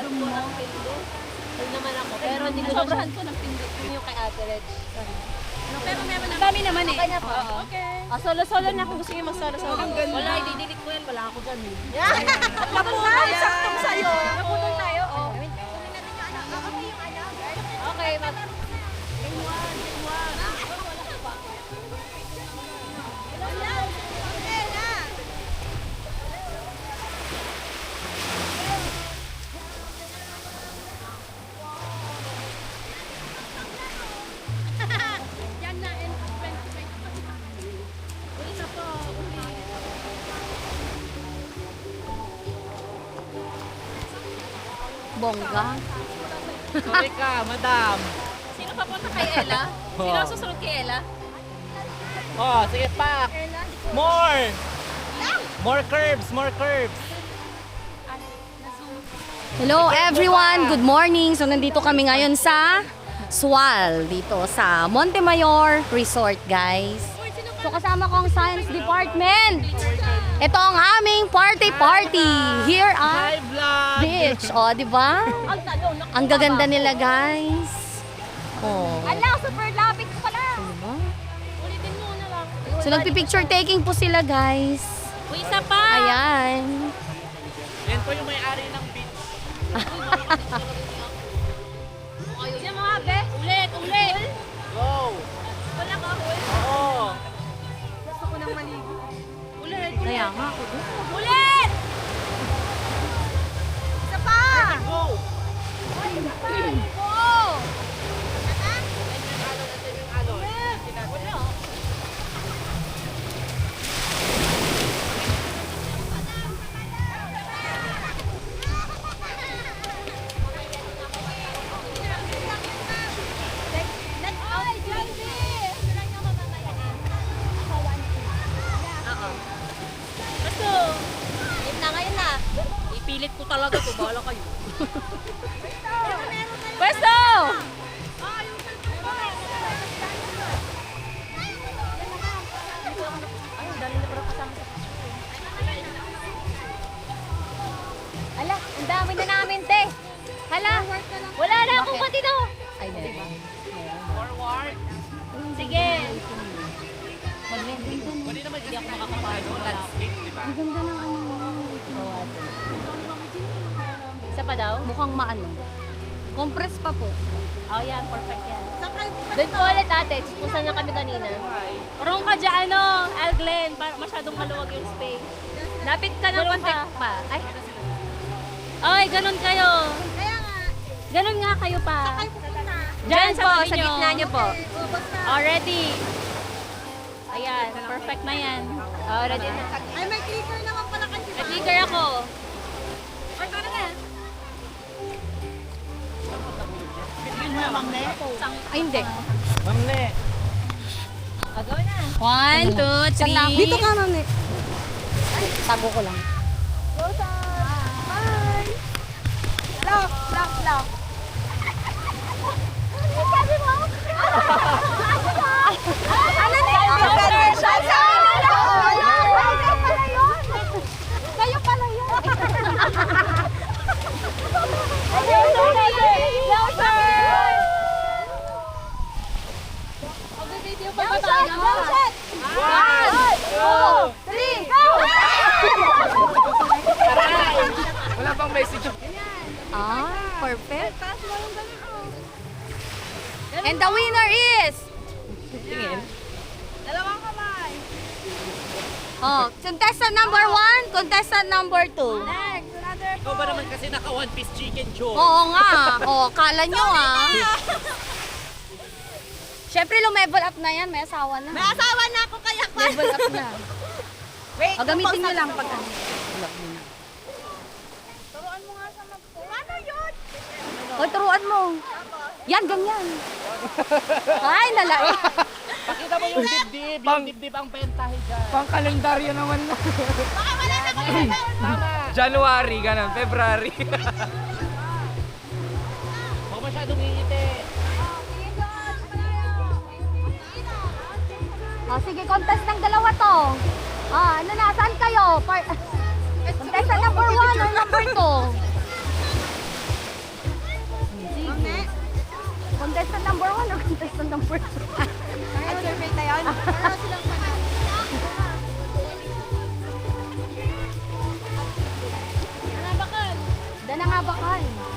Sobrang mo ng pindot. Ay naman ako. Pero hindi ko sobrahan ko ng pindot. Yun yung kay Ate Reg. Pero meron na. Dami naman eh. Okay na po. Okay. Solo-solo na kung gusto niyo mag-solo-solo. Wala, i-delete ko yan. Wala ako dyan eh. Naputol, saktong sa'yo. Naputol tayo. Okay, Bongga. Sorry ka, madam. sino papunta kay Ella? Sino ang susunod kay Ella? Oh, sige pa. More! More curves, more curves. Hello everyone, good morning. So nandito kami ngayon sa Sual, dito sa Montemayor Resort, guys. So kasama ko ang Science Department. Ito ang aming party here Hi, at vlog! beach. O, di ba? Ang gaganda nila, guys. Oh. Ala, super lapit pala. Diba? Ulitin mo na lang. So nagpi-picture taking po sila, guys. Uy, isa pa. Ayan. Yan po yung may-ari ng beach. Yan mga be. Ulit. Go! Wala ka. Oo. Gusto ko nang maligo. Ulit. Kaya nga ako. Ulit! Isa pa! Go! Oo! Basta, yun na ngayon na. Ipilit ko talaga to, bahala kayo. Pwesto! Ala, ang dami na namin, te. Hala, wala na akong matino. Ay, meron. Forward. Sige. Pwede naman kasi ako makakapahal ng landscape, di ba? Ang ganda ng ano. Isa pa daw? Mukhang maano. Compress pa po. Oh, yan. Perfect yan. Doon po ulit ate. Kung saan na kami kanina. Parang ka dyan, Al Glen. Masyadong maluwag yung space. Lapit ka ng konti pa. Ay. Ay, ganun kayo. Kaya nga, Ganun nga kayo pa. sakay po na. Dyan po, sa gitna nyo po. Already. Ayan, perfect na yan. Already na. Ay, may clicker naman pala kasi. Nag-clicker ako. Or tara na. Ay, hindi. Ma'am Ne. Gawin na. 1, 2, 3. Dito ka, ma'am. Tago ko lang. Lock. Sabi mo? Ano na yun? Kayo pala yun. Wala pang message. Ah, perfect. And the winner is... Tingin. Dalawang kamay. Oh, contestant number 1, contestant number 2. Next, another Ikaw ba naman kasi naka one piece chicken joy? Oo nga. Oh, kala nyo ah. Siyempre, lumevel up na yan. May asawa na. May asawa na ako kaya pa. Level up na. Wait, O, gamitin nyo lang pag ano. Turuan mo nga sa ano yun? O, turuan mo. Yan, ganyan. Ay, nalain. Pakita mo yung dibdib. Yung dibdib ang bentahe dyan. Pang kalendaryo naman na. Baka wala na kayo. Tama. January, ganun. February. Huwag masyadong ngingiti. O, sige, contest ng dalawa to. Ah, ano na, saan kayo? Contestant number 1 or number 2? contest ng number 2. Ay, survey tayo. Para silang panalo. Anabakan. Danangabakan.